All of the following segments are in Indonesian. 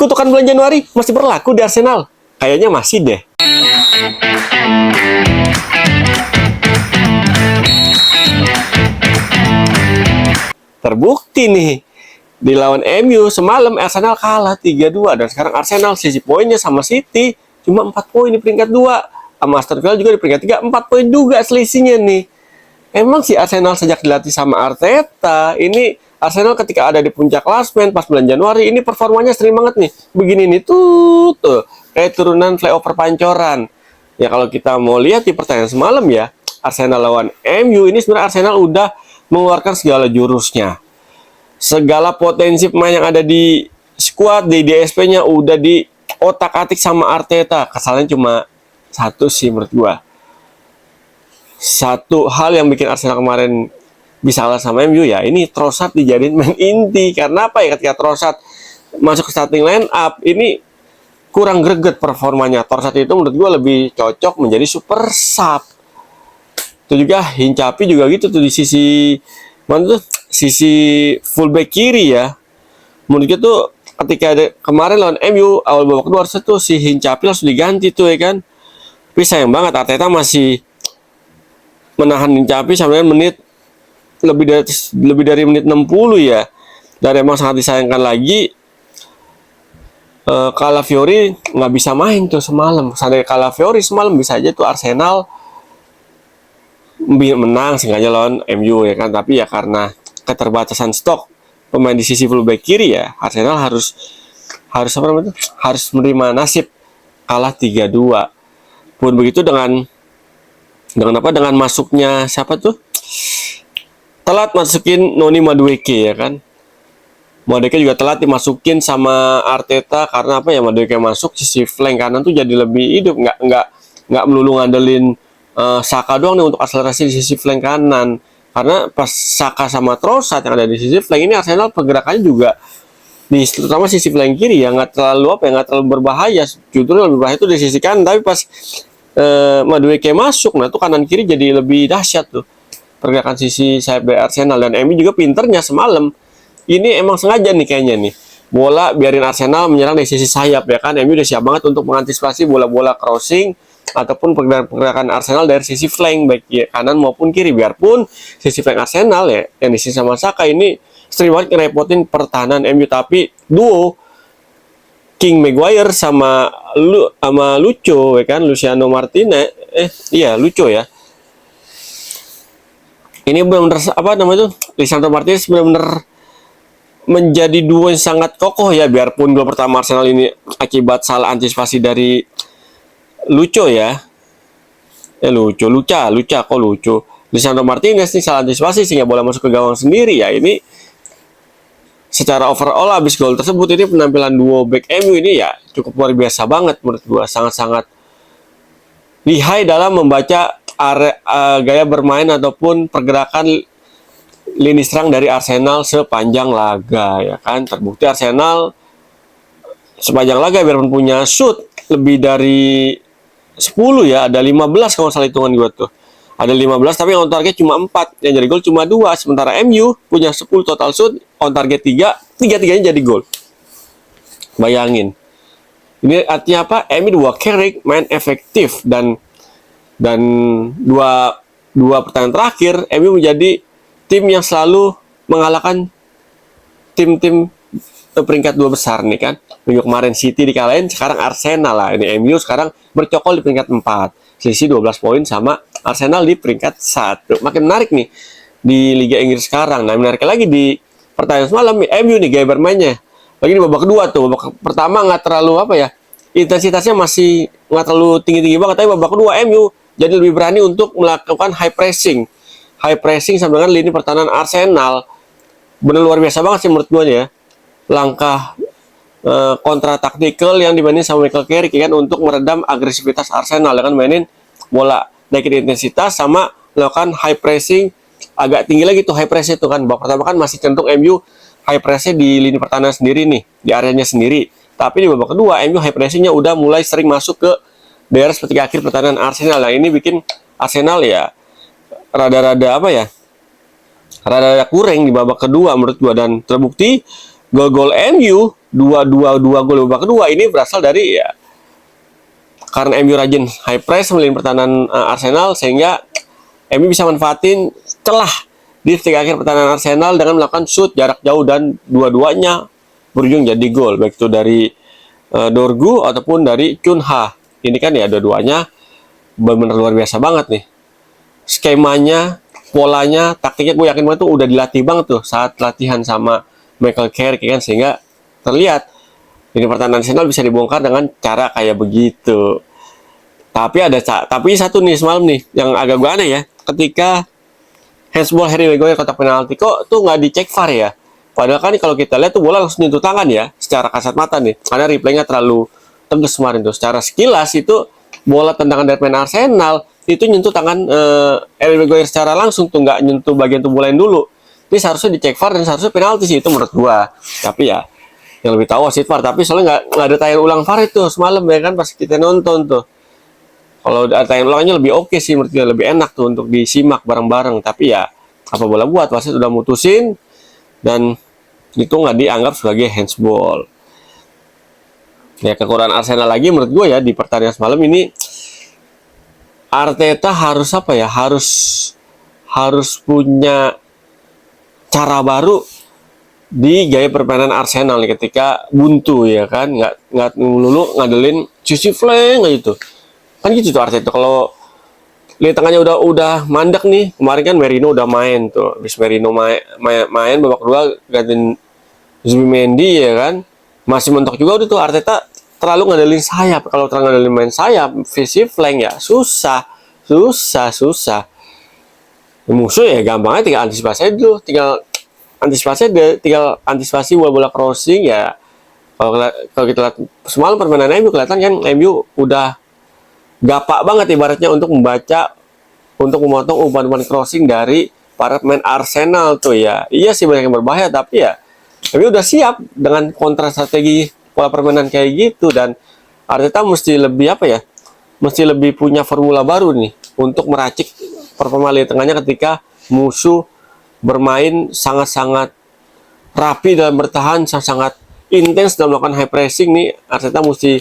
kutukan bulan Januari masih berlaku di Arsenal? Kayaknya masih deh. Terbukti nih, di lawan MU semalam Arsenal kalah 3-2 dan sekarang Arsenal sisi poinnya sama City cuma 4 poin di peringkat 2. Sama Aston Villa juga di peringkat 3, 4 poin juga selisihnya nih. Emang si Arsenal sejak dilatih sama Arteta, ini Arsenal ketika ada di puncak klasmen pas bulan Januari ini performanya sering banget nih. Begini nih tuh kayak turunan flyover pancoran. Ya kalau kita mau lihat di pertandingan semalam ya, Arsenal lawan MU ini sebenarnya Arsenal udah mengeluarkan segala jurusnya. Segala potensi pemain yang ada di squad, di DSP-nya udah di otak-atik sama Arteta. Kesalahannya cuma satu sih menurut gua. Satu hal yang bikin Arsenal kemarin bisa kalah sama MU ya, ini Trossard dijadiin main inti. Karena apa ya, ketika Trossard masuk ke starting line up, ini kurang greget performanya. Trossard itu menurut gua lebih cocok menjadi super sub. Itu juga Hincapi juga gitu tuh di sisi mana tuh, sisi fullback kiri ya. Menurut gue tuh ketika ada kemarin lawan MU awal babak kedua harusnya tuh si Hincapi langsung diganti tuh ya kan. Tapi sayang banget Arteta masih menahan Hincapi sampai menit lebih dari menit 60 ya. Dan emang sangat disayangkan lagi Calafiori nggak bisa main tuh semalam. Seandainya Calafiori semalam bisa aja tuh Arsenal menang sengaja lawan MU ya kan, tapi ya karena keterbatasan stok pemain di sisi fullback kiri ya, Arsenal harus apa namanya, harus menerima nasib kalah 3-2. Pun begitu dengan apa, dengan masuknya siapa tuh, telat masukin Noni Madueke ya kan. Madueke juga telat dimasukin sama Arteta karena apa ya, Madueke masuk sisi flank kanan tuh jadi lebih hidup, nggak melulu ngandelin Saka doang nih untuk akselerasi di sisi flank kanan. Karena pas Saka sama Trossard yang ada di sisi flank ini, Arsenal pergerakannya juga di terutama sisi flank kiri ya nggak terlalu nggak terlalu berbahaya. Justru lebih berbahaya itu di sisi kanan. Tapi pas Madueke masuk, nah itu kanan kiri jadi lebih dahsyat tuh pergerakan sisi sayap dari Arsenal. Dan MU juga pinternya semalam. Ini emang sengaja nih kayaknya nih, bola biarin Arsenal menyerang dari sisi sayap ya kan. MU udah siap banget untuk mengantisipasi bola-bola crossing ataupun pergerakan Arsenal dari sisi flank baik kanan maupun kiri. Biarpun sisi flank Arsenal ya yang di sisi sama Saka ini sering banget ngerepotin pertahanan MU, tapi duo King Maguire sama Lucho ya kan, Luciano Martinez Lucho ya. Ini benar-benar apa namanya tuh, Lisandro Martinez benar-benar menjadi duo yang sangat kokoh ya. Biarpun gol pertama Arsenal ini akibat salah antisipasi dari Lucho ya. Lucho. Lisandro Martinez nih salah antisipasi sehingga bola masuk ke gawang sendiri ya. Ini secara overall habis gol tersebut ini penampilan duo back MU ini ya cukup luar biasa banget menurut gua. Sangat-sangat lihai dalam membaca gaya bermain ataupun pergerakan lini serang dari Arsenal sepanjang laga ya kan. Terbukti Arsenal sepanjang laga biarpun punya shoot lebih dari 10 ya, ada 15 kalau salah hitungan gue tuh. Ada 15 tapi on target cuma 4, yang jadi gol cuma 2. Sementara MU punya 10 total shoot, on target 3, tiga-tiganya jadi gol. Bayangin. Ini artinya apa? MU 2 carry, main efektif dan dua pertandingan terakhir MU menjadi tim yang selalu mengalahkan tim-tim peringkat 2 besar nih kan. Minggu kemarin City dikalahin, sekarang Arsenal lah. Ini MU sekarang bercokol di peringkat 4. Selisih 12 poin sama Arsenal di peringkat 1. Makin menarik nih di Liga Inggris sekarang. Nah, menarik lagi di pertandingan semalam MU nih gaya bermainnya. Lagi di babak kedua tuh. Babak pertama nggak terlalu apa ya, intensitasnya masih nggak terlalu tinggi-tinggi banget. Tapi babak kedua MU jadi lebih berani untuk melakukan high pressing sampai dengan lini pertahanan Arsenal. Benar luar biasa banget sih menurut gue ya. Langkah kontra taktikal yang dibanding sama Michael Carrick kan untuk meredam agresivitas Arsenal dengan mainin bola naikin intensitas sama melakukan high pressing agak tinggi lagi tuh high press itu kan. Babak pertama kan masih cenderung MU high pressnya di lini pertahanan sendiri nih, di areanya sendiri. Tapi di babak kedua MU high pressingnya udah mulai sering masuk ke daerah seperti akhir pertahanan Arsenal. Nah ini bikin Arsenal ya rada-rada apa ya, rada-rada kurang di babak kedua menurut gua. Dan terbukti gol-gol MU, dua gol babak kedua ini berasal dari ya karena MU rajin high press melindungi pertahanan Arsenal, sehingga MU bisa manfaatin celah di detik akhir pertahanan Arsenal dengan melakukan shoot jarak jauh, dan dua-duanya berujung jadi gol, baik itu dari Dorgu ataupun dari Cunha. Ini kan ya dua-duanya benar-benar luar biasa banget nih. Skemanya, polanya, taktiknya gue yakin banget tuh udah dilatih banget tuh saat latihan sama Michael Carrick kan, sehingga terlihat ini pertahanan Arsenal bisa dibongkar dengan cara kayak begitu. Tapi satu nih semalam nih yang agak gue aneh ya, ketika handsball Harry Maguire kotak penalti kok tuh nggak dicek VAR ya. Padahal kan kalau kita lihat tuh bola langsung nyentuh tangan ya, secara kasat mata nih. Karena replaynya terlalu tegas kemarin tuh. Secara sekilas itu bola tendangan dari pemain Arsenal itu nyentuh tangan Harry Maguire secara langsung tuh, nggak nyentuh bagian tubuh lain dulu. Ini seharusnya dicek VAR dan seharusnya penalti sih itu menurut gua. Tapi ya yang lebih tahu wasit VAR. Tapi soalnya nggak ada tayang ulang VAR itu semalam ya kan pas kita nonton tuh. Kalau ada tayang ulangnya lebih oke sih menurut gue, lebih enak tuh untuk disimak bareng-bareng. Tapi ya apa boleh buat, wasit udah mutusin dan itu nggak dianggap sebagai handsball. Ya kekurangan Arsenal lagi menurut gue ya di pertandingan semalam ini, Arteta harus apa ya, harus punya cara baru di gaya permainan Arsenal nih ketika buntu ya kan, nggak melulu ngadelin sisi flank gitu. Kan gitu tuh Arteta, kalau di tengahnya udah mandek nih. Kemarin kan Merino udah main tuh, habis Merino main babak kedua gantiin Zubimendi ya kan, masih mentok juga udah tuh. Arteta terlalu ngadelin sayap. Kalau terlalu ngadelin main sayap, visi flank ya susah. Musuh ya gampangnya tinggal antisipasi bola-bola crossing ya. Kalau kita lihat semalam permainan MU, kelihatan kan MU udah gapak banget ibaratnya untuk memotong umpan-umpan crossing dari para pemain Arsenal tuh ya. Iya sih banyak yang berbahaya, tapi ya MU udah siap dengan kontra strategi pola permainan kayak gitu. Dan Arteta mesti lebih punya formula baru nih untuk meracik performa lini tengahnya ketika musuh bermain sangat-sangat rapi dalam bertahan, sangat intens dalam melakukan high pressing nih. Arteta mesti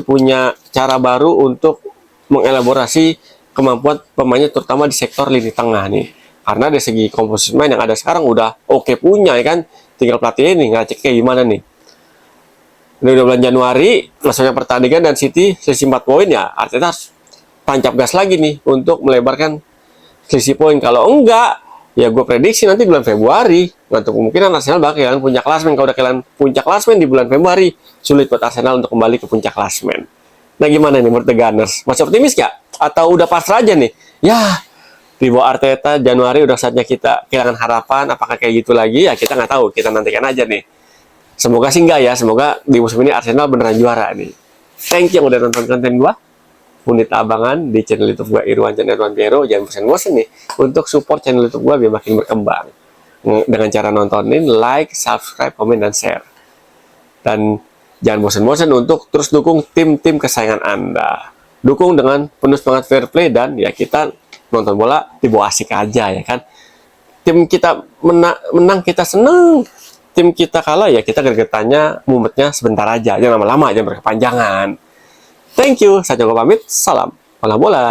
punya cara baru untuk mengelaborasi kemampuan pemainnya, terutama di sektor lini tengah nih. Karena dari segi komposisi main yang ada sekarang udah oke punya ya kan, tinggal pelatih ini ngacek kayak gimana nih. Ini udah bulan Januari, masuknya pertandingan dan City selisih 4 poin ya, Arteta harus tancap gas lagi nih untuk melebarkan selisih poin. Kalau enggak, ya gue prediksi nanti bulan Februari, untuk kemungkinan Arsenal bakal kehilangan puncak klasemen. Kalau udah kehilangan puncak klasemen di bulan Februari, sulit buat Arsenal untuk kembali ke puncak klasemen. Nah gimana nih menurut The Gunners? Masih optimis gak? Atau udah pasrah aja nih? Ya, di bawah Arteta Januari udah saatnya kita kehilangan harapan. Apakah kayak gitu lagi? Ya kita nggak tahu, kita nantikan aja nih. Semoga sih enggak ya, semoga di musim ini Arsenal beneran juara nih. Thank you yang udah nonton konten gua. Unit abangan di channel YouTube gua Irwan Piero. Jangan bosan nih untuk support channel YouTube gua biar makin berkembang dengan cara nontonin, like, subscribe, komen, dan share. Dan jangan bosan-bosan untuk terus dukung tim-tim kesayangan Anda. Dukung dengan penuh semangat fair play, dan ya kita nonton bola di bawah asik aja ya kan. Tim kita menang kita seneng, tim kita kalah ya kita gergetannya mumetnya sebentar aja, jangan lama-lama, jangan berkepanjangan. Thank you, saya Joko pamit, salam bola bola.